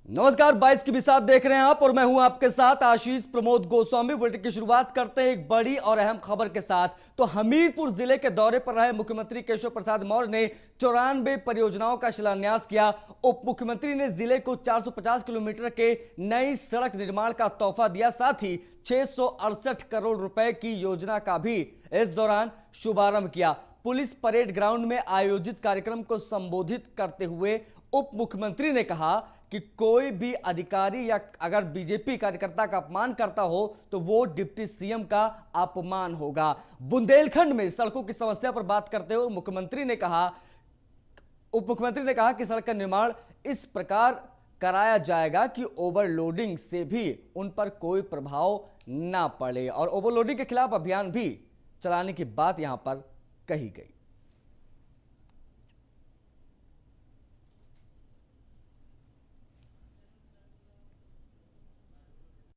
नमस्कार, 22 की भी साथ देख रहे हैं आप और मैं हूं आपके साथ आशीष प्रमोद गोस्वामी। बुलेटिन की शुरुआत करते हैं एक बड़ी और अहम खबर के साथ। तो हमीरपुर जिले के दौरे पर रहे मुख्यमंत्री केशव प्रसाद मौर्य ने 94 परियोजनाओं का शिलान्यास किया। उप मुख्यमंत्री ने जिले को 450 किलोमीटर के नई सड़क निर्माण का तोहफा दिया, साथ ही 668 करोड़ रुपए की योजना का भी इस दौरान शुभारंभ किया। पुलिस परेड ग्राउंड में आयोजित कार्यक्रम को संबोधित करते हुए उप मुख्यमंत्री ने कहा कि कोई भी अधिकारी या अगर बीजेपी कार्यकर्ता का अपमान करता हो तो वो डिप्टी सीएम का अपमान होगा। बुंदेलखंड में सड़कों की समस्या पर बात करते हुए उप मुख्यमंत्री ने कहा कि सड़क का निर्माण इस प्रकार कराया जाएगा कि ओवरलोडिंग से भी उन पर कोई प्रभाव ना पड़े और ओवरलोडिंग के खिलाफ अभियान भी चलाने की बात यहां पर कही गई।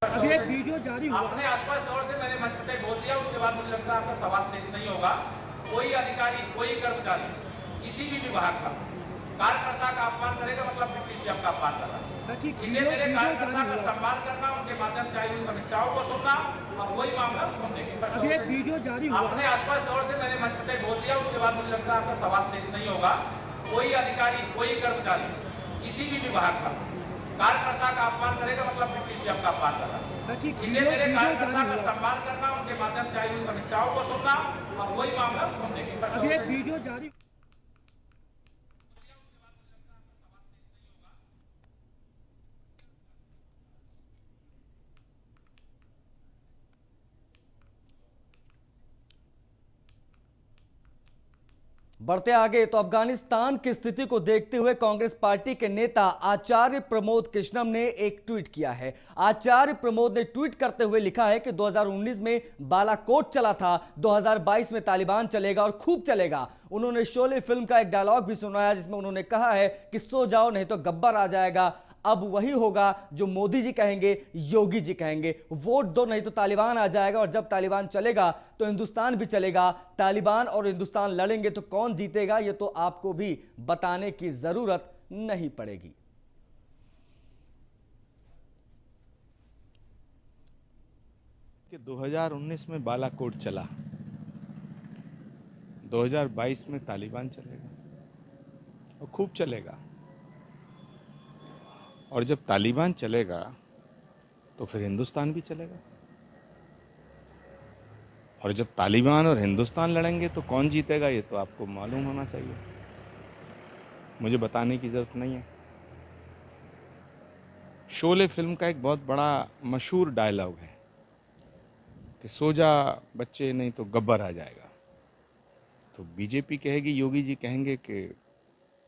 अभी एक वीडियो जारी हुआ। अपने आसपास दौर से मैंने मंच से बोल दिया, उसके बाद मुझे लगता है आपका सवाल शेष नहीं होगा। कोई अधिकारी, कोई कर्मचारी किसी भी विभाग का कार्यकर्ता का अपमान करेगा मतलब डिप्टी सीएम का अपमान करना। इसे मेरे कार्यकर्ता का सम्मान करना, उनके माध्यम से आई हुई समस्याओं को सुनना और वही मामला उसको देखेंगे। अभी एक वीडियो जारी हुआ। अपने आसपास दौर से मैंने मंच से बोल दिया, उसके बाद मुझे लगता है आपका सवाल शेष नहीं होगा। कोई अधिकारी, कोई कर्मचारी किसी भी विभाग का कार्यकर्ता का अपमान करेगा मतलब डिप्टी सीएम का अपमान करना। इसे मेरे कार्यकर्ता का सम्मान करना, उनके माध्यम से आई हुई समस्याओं को सुनना और वही मामला उसको देखेंगे। अभी एक वीडियो जारी। बढ़ते आगे तो अफगानिस्तान की स्थिति को देखते हुए कांग्रेस पार्टी के नेता आचार्य प्रमोद कृष्णम ने एक ट्वीट किया है। आचार्य प्रमोद ने ट्वीट करते हुए लिखा है कि 2019 में बालाकोट चला था, 2022 में तालिबान चलेगा और खूब चलेगा। उन्होंने शोले फिल्म का एक डायलॉग भी सुनाया जिसमें उन्होंने कहा है कि सो जाओ नहीं तो गब्बर आ जाएगा। अब वही होगा जो मोदी जी कहेंगे, योगी जी कहेंगे, वोट दो नहीं तो तालिबान आ जाएगा और जब तालिबान चलेगा तो हिंदुस्तान भी चलेगा। तालिबान और हिंदुस्तान लड़ेंगे तो कौन जीतेगा ये तो आपको भी बताने की जरूरत नहीं पड़ेगी। कि 2019 में बालाकोट चला, 2022 में तालिबान चलेगा और खूब चलेगा। और जब तालिबान चलेगा तो फिर हिंदुस्तान भी चलेगा। और जब तालिबान और हिंदुस्तान लड़ेंगे तो कौन जीतेगा ये तो आपको मालूम होना चाहिए, मुझे बताने की ज़रूरत नहीं है। शोले फिल्म का एक बहुत बड़ा मशहूर डायलॉग है कि सो जा बच्चे नहीं तो गब्बर आ जाएगा। तो बीजेपी कहेगी, योगी जी कहेंगे कि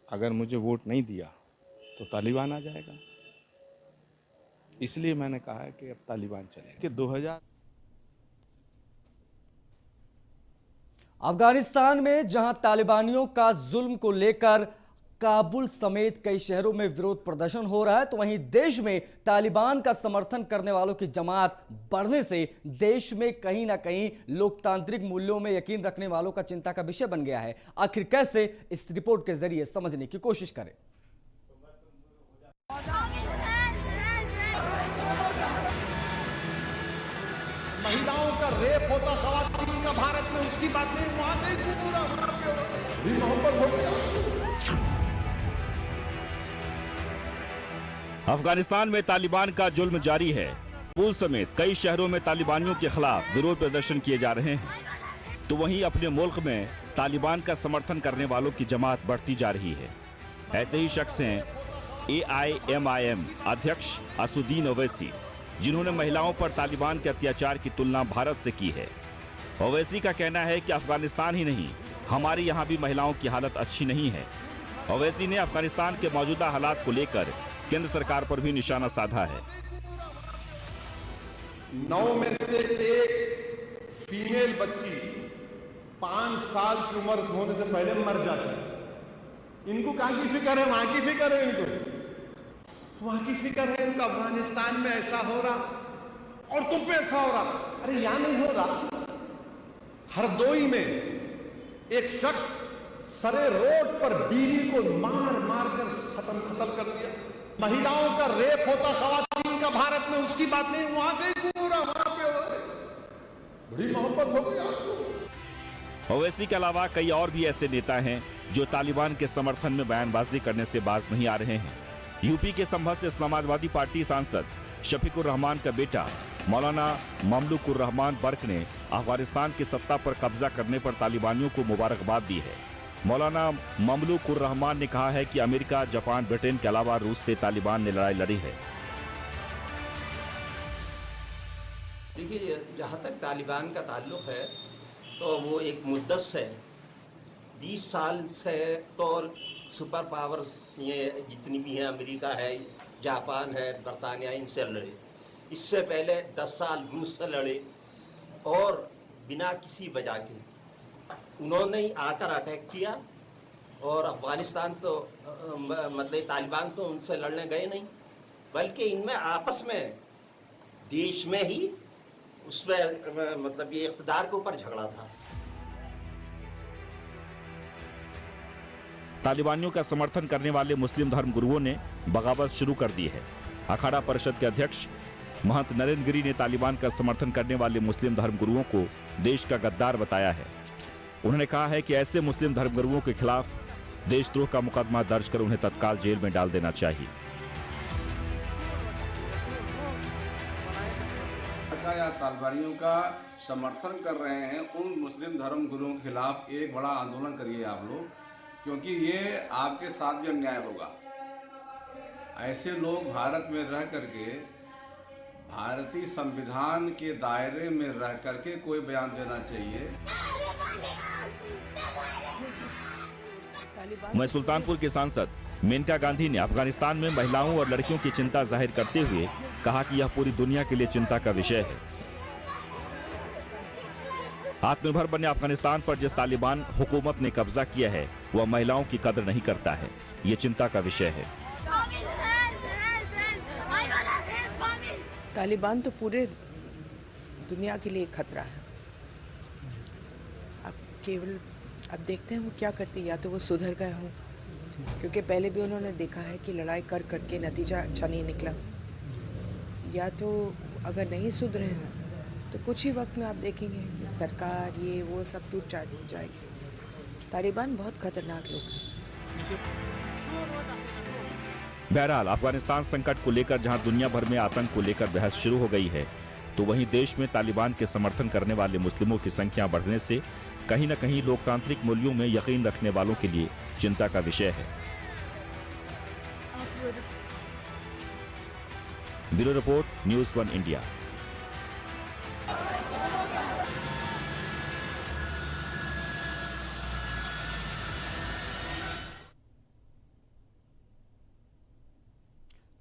अगर मुझे वोट नहीं दिया तो तालिबान आ जाएगा। इसलिए मैंने कहा है कि अब तालिबान चले कि 2000 अफगानिस्तान में जहां तालिबानियों का जुल्म को लेकर काबुल समेत कई शहरों में विरोध प्रदर्शन हो रहा है, तो वहीं देश में तालिबान का समर्थन करने वालों की जमात बढ़ने से देश में कहीं ना कहीं लोकतांत्रिक मूल्यों में यकीन रखने वालों का चिंता का विषय बन गया है। आखिर कैसे, इस रिपोर्ट के जरिए समझने की कोशिश करें। महिलाओं का रेप होता, खवातीन का भारत में, उसकी बात नहीं, वहां नहीं पूरा वहां पे भी मोहब्बत हो गया। अफगानिस्तान में तालिबान का जुल्म जारी है। काबुल समेत कई शहरों में तालिबानियों के खिलाफ विरोध प्रदर्शन किए जा रहे हैं, तो वहीं अपने मुल्क में तालिबान का समर्थन करने वालों की जमात बढ़ती जा रही है। ऐसे ही शख्स हैं AIMIM अध्यक्ष असुद्दीन ओवैसी, जिन्होंने महिलाओं पर तालिबान के अत्याचार की तुलना भारत से की है। ओवैसी का कहना है कि अफगानिस्तान ही नहीं, हमारे यहाँ भी महिलाओं की हालत अच्छी नहीं है। ओवैसी ने अफगानिस्तान के मौजूदा हालात को लेकर केंद्र सरकार पर भी निशाना साधा है। 9 में से एक फीमेल बच्ची 5 साल की उम्र होने से पहले मर जाती है। इनको कहां की फिक्र है? वहां की फिक्र है, इनको वहां की फिक्र है। इनको अफगानिस्तान में ऐसा हो रहा और तुम पे ऐसा हो रहा। अरे यहां नहीं हो रहा। हरदोई में एक शख्स सरे रोड पर बीवी को मार मार कर खत्म कर दिया। महिलाओं का रेप होता खवातीन का भारत में, उसकी बात नहीं, वहां गई पूरा वहां पे बड़ी मोहब्बत हो गई आपको। ओवैसी के अलावा कई और भी ऐसे नेता हैं जो तालिबान के समर्थन में बयानबाजी करने से बाज नहीं आ रहे हैं। यूपी के संभल से समाजवादी पार्टी सांसद शफीकुर रहमान का बेटा मौलाना ममलूकुर रहमान बर्क ने अफगानिस्तान की सत्ता पर कब्जा करने पर तालिबानियों को मुबारकबाद दी है। मौलाना ममलूकुर रहमान ने कहा है कि अमेरिका, जापान, ब्रिटेन के अलावा रूस से तालिबान ने लड़ाई लड़ी है। देखिए, जहाँ तक तालिबान का ताल्लुक़ है तो वो एक मुद्दत से 20 साल से तो सुपर पावर्स ये जितनी भी हैं, अमेरिका है, जापान है, बरतानिया, इनसे लड़े। इससे पहले 10 साल रूस से लड़े और बिना किसी वजह के उन्होंने ही आकर अटैक किया। और अफगानिस्तान तो मतलब तालिबान तो उनसे लड़ने गए नहीं, बल्कि इनमें आपस में देश में ही उसमें मतलब ये इक़्तिदार के ऊपर झगड़ा था। तालिबानियों का समर्थन करने वाले मुस्लिम धर्मगुरुओं ने बगावत शुरू कर दी है। अखाड़ा परिषद के अध्यक्ष महंत नरेंद्र गिरी ने तालिबान का समर्थन करने वाले मुस्लिम धर्मगुरुओं को देश का गद्दार बताया है। उन्होंने कहा है कि ऐसे मुस्लिम धर्मगुरुओं के खिलाफ देशद्रोह का मुकदमा दर्ज कर उन्हें तत्काल जेल में डाल देना चाहिए। या तालिबानियों का समर्थन कर रहे हैं, उन मुस्लिम धर्मगुरुओं के खिलाफ एक बड़ा आंदोलन करिए आप लोग, क्योंकि ये आपके साथ जो अन्याय होगा। ऐसे लोग भारत में रह करके भारतीय संविधान के दायरे में रह करके कोई बयान देना चाहिए। मैं सुल्तानपुर के सांसद मेनका गांधी ने अफगानिस्तान में महिलाओं और लड़कियों की चिंता जाहिर करते हुए कहा कि यह पूरी दुनिया के लिए चिंता का विषय है। आत्मनिर्भर बने अफगानिस्तान पर जिस तालिबान हुकूमत ने कब्जा किया है वह महिलाओं की कदर नहीं करता है। ये चिंता का विषय है। तालिबान तो पूरे दुनिया के लिए खतरा है। अब देखते हैं वो क्या करती है। या तो वो सुधर गए हों, क्योंकि पहले भी उन्होंने देखा है कि लड़ाई कर करके नतीजा अच्छा नहीं निकला, या तो अगर नहीं सुधरे हैं तो कुछ ही वक्त में आप देखेंगे कि सरकार ये वो सब टूट जाएगी। तालिबान बहुत खतरनाक लोग हैं। बहरहाल अफगानिस्तान संकट को लेकर जहां दुनिया भर में आतंक को लेकर बहस शुरू हो गई है, तो वहीं देश में तालिबान के समर्थन करने वाले मुस्लिमों की संख्या बढ़ने से कहीं न कहीं लोकतांत्रिक मूल्यों में यकीन रखने वालों के लिए चिंता का विषय है। Bureau report, news 1 India.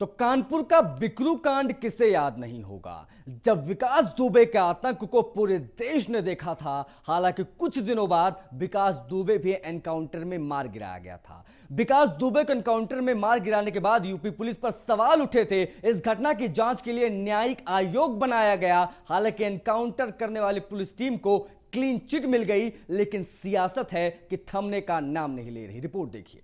तो कानपुर का बिकरू कांड किसे याद नहीं होगा, जब विकास दुबे के आतंक को पूरे देश ने देखा था। हालांकि कुछ दिनों बाद विकास दुबे भी एनकाउंटर में मार गिराया गया था। विकास दुबे को एनकाउंटर में मार गिराने के बाद यूपी पुलिस पर सवाल उठे थे। इस घटना की जांच के लिए न्यायिक आयोग बनाया गया। हालांकि एनकाउंटर करने वाली पुलिस टीम को क्लीन चिट मिल गई, लेकिन सियासत है कि थमने का नाम नहीं ले रही। रिपोर्ट देखिए।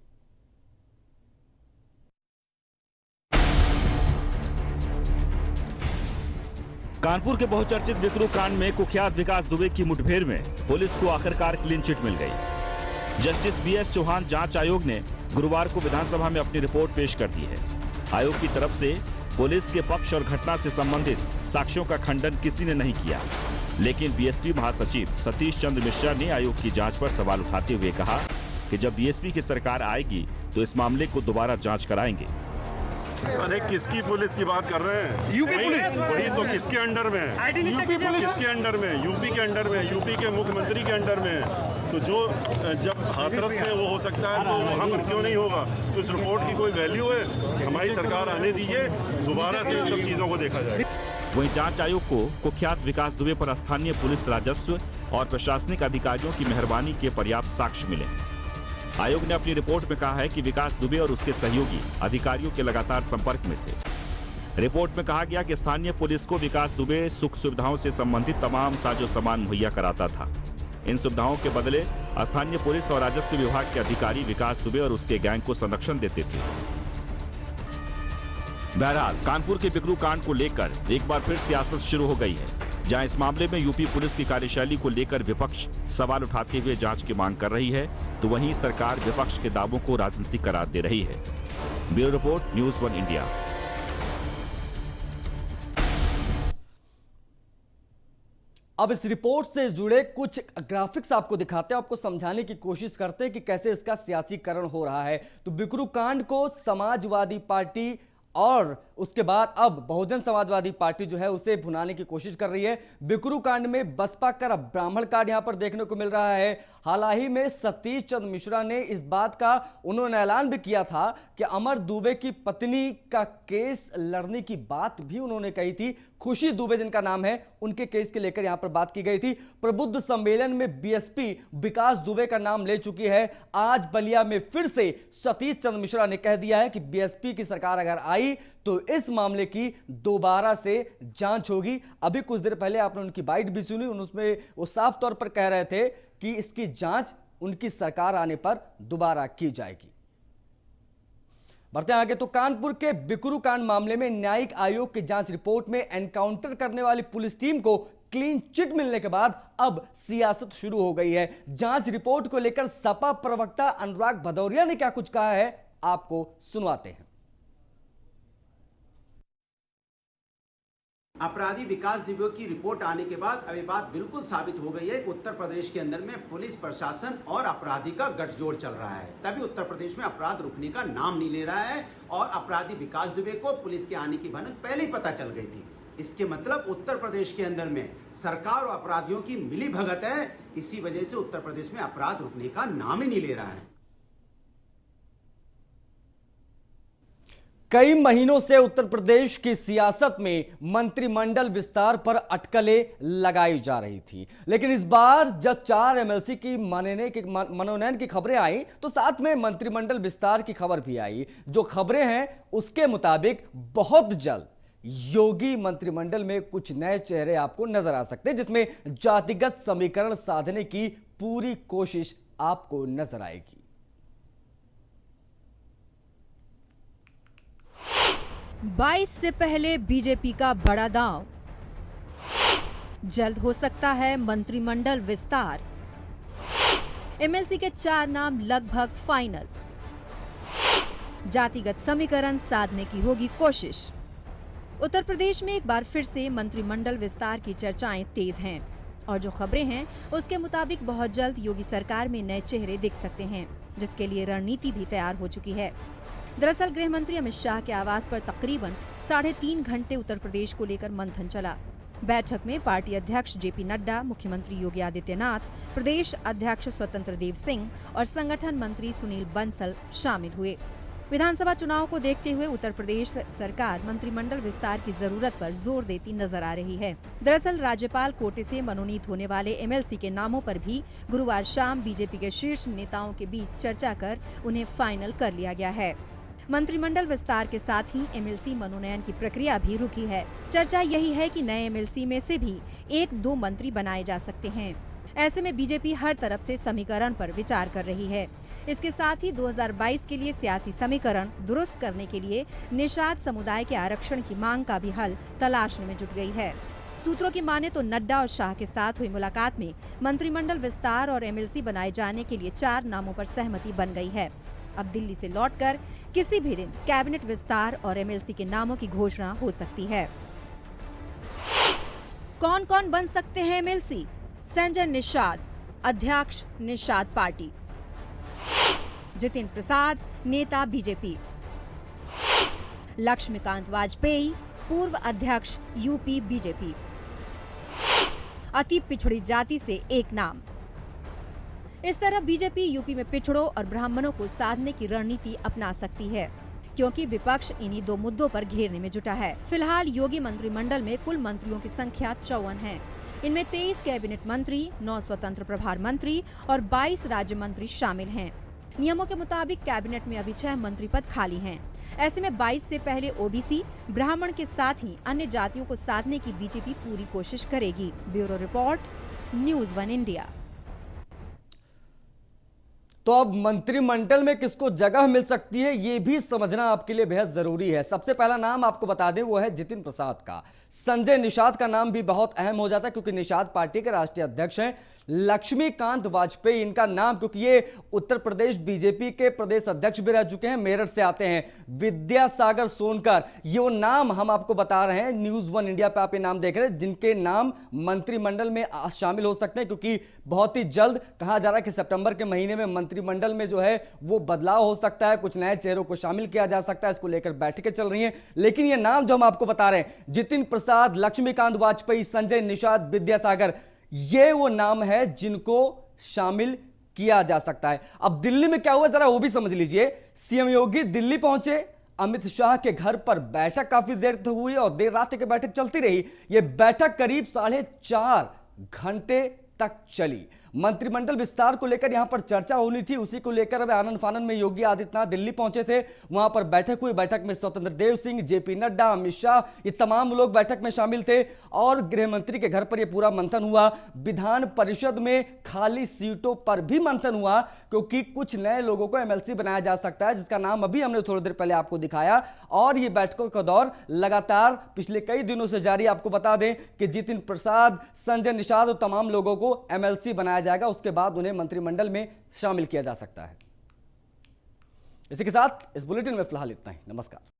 कानपुर के बहुचर्चित बिकरू कांड में कुख्यात विकास दुबे की मुठभेड़ में पुलिस को आखिरकार क्लीन चिट मिल गई। जस्टिस बीएस चौहान जांच आयोग ने गुरुवार को विधानसभा में अपनी रिपोर्ट पेश कर दी है। आयोग की तरफ से पुलिस के पक्ष और घटना से संबंधित साक्ष्यों का खंडन किसी ने नहीं किया, लेकिन बीएसपी महासचिव सतीश चंद्र मिश्रा ने आयोग की जांच पर सवाल उठाते हुए कहा कि जब बीएसपी की सरकार आएगी तो इस मामले को दोबारा जांच कराएंगे। अरे किसकी पुलिस की बात कर रहे हैं? UP police. वही तो किसके अंडर में है? UP police. किसके अंडर में? यूपी के अंडर में, यूपी के मुख्यमंत्री के अंडर में। तो जो जब हाथरस में वो हो सकता है तो वहाँ पर क्यों नहीं होगा? तो इस रिपोर्ट की कोई वैल्यू है? हमारी सरकार आने दीजिए, दोबारा से इन सब चीजों को देखा जाए। वहीं जांच आयोग को कुख्यात विकास दुबे पर स्थानीय पुलिस, राजस्व और प्रशासनिक अधिकारियों की मेहरबानी के पर्याप्त साक्ष्य मिले। आयोग ने अपनी रिपोर्ट में कहा है कि विकास दुबे और उसके सहयोगी अधिकारियों के लगातार संपर्क में थे। रिपोर्ट में कहा गया कि स्थानीय पुलिस को विकास दुबे सुख सुविधाओं से संबंधित तमाम साजो सामान मुहैया कराता था। इन सुविधाओं के बदले स्थानीय पुलिस और राजस्व विभाग के अधिकारी विकास दुबे और उसके गैंग को संरक्षण देते थे। बहरहाल कानपुर के बिकरू कांड को लेकर एक बार फिर सियासत शुरू हो गई है, जहां इस मामले में यूपी पुलिस की कार्यशैली को लेकर विपक्ष सवाल उठाते हुए जांच की मांग कर रही है, तो वहीं सरकार विपक्ष के दावों को राजनीतिक करार दे रही है। Bureau report, news 1 India. अब इस रिपोर्ट से जुड़े कुछ ग्राफिक्स आपको दिखाते हैं, आपको समझाने की कोशिश करते हैं कि कैसे इसका सियासीकरण हो रहा है। तो बिकरू कांड को समाजवादी पार्टी और उसके बाद अब बहुजन समाजवादी पार्टी जो है उसे भुनाने की कोशिश कर रही है। बिकरू कांड में बसपा का ब्राह्मण कार्ड यहां पर देखने को मिल रहा है। हाल ही में सतीश चंद्र मिश्रा ने इस बात का उन्होंने ऐलान भी किया था कि अमर दुबे की पत्नी का केस लड़ने की बात भी उन्होंने कही थी। खुशी दुबे जिनका नाम है, उनके केस के लेकर यहां पर बात की गई थी। प्रबुद्ध सम्मेलन में बीएसपी विकास दुबे का नाम ले चुकी है। आज बलिया में फिर से सतीश चंद्र मिश्रा ने कह दिया है कि बीएसपी की सरकार अगर आई तो इस मामले की दोबारा से जांच होगी। अभी कुछ देर पहले आपने उनकी बाइट भी सुनी, उसमें वो साफ तौर पर कह रहे थे कि इसकी जांच उनकी सरकार आने पर दोबारा की जाएगी। बढ़ते आगे तो कानपुर के बिकरू कांड मामले में न्यायिक आयोग की जांच रिपोर्ट में एनकाउंटर करने वाली पुलिस टीम को क्लीन चिट मिलने के बाद अब सियासत शुरू हो गई है। जांच रिपोर्ट को लेकर सपा प्रवक्ता अनुराग भदौरिया ने क्या कुछ कहा है, आपको सुनवाते हैं। अपराधी विकास दुबे की रिपोर्ट आने के बाद अब ये बात बिल्कुल साबित हो गई है कि उत्तर प्रदेश के अंदर में पुलिस प्रशासन और अपराधी का गठजोड़ चल रहा है। तभी उत्तर प्रदेश में अपराध रुकने का नाम नहीं ले रहा है और अपराधी विकास दुबे को पुलिस के आने की भनक पहले ही पता चल गई थी। इसके मतलब उत्तर प्रदेश के अंदर में सरकार और अपराधियों की मिली भगत है। इसी वजह से उत्तर प्रदेश में अपराध रुकने का नाम ही नहीं ले रहा है। कई महीनों से उत्तर प्रदेश की सियासत में मंत्रिमंडल विस्तार पर अटकलें लगाई जा रही थी, लेकिन इस बार जब 4 एमएलसी की मनोनयन की खबरें आई तो साथ में मंत्रिमंडल विस्तार की खबर भी आई। जो खबरें हैं उसके मुताबिक बहुत जल्द योगी मंत्रिमंडल में कुछ नए चेहरे आपको नजर आ सकते हैं, जिसमें जातिगत समीकरण साधने की पूरी कोशिश आपको नजर आएगी। बाईस से पहले बीजेपी का बड़ा दांव, जल्द हो सकता है मंत्रिमंडल विस्तार। एमएलसी के 4 नाम लगभग फाइनल, जातिगत समीकरण साधने की होगी कोशिश। उत्तर प्रदेश में एक बार फिर से मंत्रिमंडल विस्तार की चर्चाएं तेज हैं और जो खबरें हैं उसके मुताबिक बहुत जल्द योगी सरकार में नए चेहरे दिख सकते हैं, जिसके लिए रणनीति भी तैयार हो चुकी है। दरअसल गृह मंत्री अमित शाह के आवास पर तकरीबन 3.5 घंटे उत्तर प्रदेश को लेकर मंथन चला। बैठक में पार्टी अध्यक्ष जेपी नड्डा, मुख्यमंत्री योगी आदित्यनाथ, प्रदेश अध्यक्ष स्वतंत्र देव सिंह और संगठन मंत्री सुनील बंसल शामिल हुए। विधानसभा चुनाव को देखते हुए उत्तर प्रदेश सरकार मंत्रिमंडल विस्तार की जरूरत पर जोर देती नजर आ रही है। दरअसल राज्यपाल कोटे से मनोनीत होने वाले एमएलसी के नामों पर भी गुरुवार शाम बीजेपी के शीर्ष नेताओं के बीच चर्चा कर उन्हें फाइनल कर लिया गया है। मंत्रिमंडल विस्तार के साथ ही एमएलसी मनोनयन की प्रक्रिया भी रुकी है। चर्चा यही है कि नए एमएलसी में से भी 1-2 मंत्री बनाए जा सकते हैं। ऐसे में बीजेपी हर तरफ से समीकरण पर विचार कर रही है। इसके साथ ही 2022 के लिए सियासी समीकरण दुरुस्त करने के लिए निषाद समुदाय के आरक्षण की मांग का भी हल तलाशने में जुट गई है। सूत्रों की माने तो नड्डा और शाह के साथ हुई मुलाकात में मंत्रिमंडल विस्तार और एमएलसी बनाए जाने के लिए 4 नामों पर सहमति बन गई है। अब दिल्ली से लौटकर किसी भी दिन कैबिनेट विस्तार और एमएलसी के नामों की घोषणा हो सकती है। कौन कौन बन सकते हैं एमएलसी? संजय निषाद, अध्यक्ष निषाद पार्टी। जितिन प्रसाद, नेता बीजेपी। लक्ष्मीकांत वाजपेयी, पूर्व अध्यक्ष यूपी बीजेपी। अति पिछड़ी जाति से एक नाम। इस तरह बीजेपी यूपी में पिछड़ों और ब्राह्मणों को साधने की रणनीति अपना सकती है, क्योंकि विपक्ष इन्हीं 2 मुद्दों पर घेरने में जुटा है। फिलहाल योगी मंत्रिमंडल में कुल मंत्रियों की संख्या 54 है। इनमें 23 कैबिनेट मंत्री, 9 स्वतंत्र प्रभार मंत्री और 22 राज्य मंत्री शामिल हैं। नियमों के मुताबिक कैबिनेट में अभी 6 मंत्री पद खाली हैं। ऐसे में 22 से पहले ओबीसी, ब्राह्मण के साथ ही अन्य जातियों को साधने की बीजेपी पूरी कोशिश करेगी। Bureau report, news 1 India. तो अब मंत्रिमंडल में किसको जगह मिल सकती है ये भी समझना आपके लिए बेहद जरूरी है। सबसे पहला नाम आपको बता दें वो है जितिन प्रसाद का। संजय निषाद का नाम भी बहुत अहम हो जाता है क्योंकि निषाद पार्टी के राष्ट्रीय अध्यक्ष हैं। लक्ष्मीकांत वाजपेयी इनका नाम, क्योंकि ये उत्तर प्रदेश बीजेपी के प्रदेश अध्यक्ष भी रह चुके हैं, मेरठ से आते हैं। विद्यासागर सोनकर, ये वो नाम हम आपको बता रहे हैं, न्यूज वन इंडिया पे आप ये नाम देख रहे हैं जिनके नाम मंत्रिमंडल में शामिल हो सकते हैं, क्योंकि बहुत ही जल्द कहा जा रहा है कि सितंबर के महीने में मंत्रिमंडल में जो है वो बदलाव हो सकता है, कुछ नए चेहरों को शामिल किया जा सकता है। इसको लेकर बैठकें चल रही हैं, लेकिन ये नाम जो हम आपको बता रहे हैं, जितिन प्रसाद, लक्ष्मीकांत वाजपेयी, संजय निषाद, विद्यासागर, ये वो नाम है जिनको शामिल किया जा सकता है। अब दिल्ली में क्या हुआ जरा वो भी समझ लीजिए। सीएम योगी दिल्ली पहुंचे, अमित शाह के घर पर बैठक काफी देर तक हुई और देर रात तक बैठक चलती रही। यह बैठक करीब 4.5 घंटे तक चली। मंत्रिमंडल विस्तार को लेकर यहां पर चर्चा होनी थी, उसी को लेकर अब आनन फानन में योगी आदित्यनाथ दिल्ली पहुंचे थे। वहां पर बैठक हुई। बैठक में स्वतंत्र देव सिंह, जेपी नड्डा, अमित शाह, ये तमाम लोग बैठक में शामिल थे और गृह मंत्री के घर पर यह पूरा मंथन हुआ। विधान परिषद में खाली सीटों पर भी मंथन हुआ, क्योंकि कुछ नए लोगों को एमएलसी बनाया जा सकता है, जिसका नाम अभी हमने थोड़ी देर पहले आपको दिखाया। और ये बैठकों का दौर लगातार पिछले कई दिनों से जारी। आपको बता दें कि जितिन प्रसाद, संजय निषाद और तमाम लोगों को एमएलसी बनाया जाएगा, उसके बाद उन्हें मंत्रिमंडल में शामिल किया जा सकता है। इसी के साथ इस बुलेटिन में फिलहाल इतना ही। नमस्कार।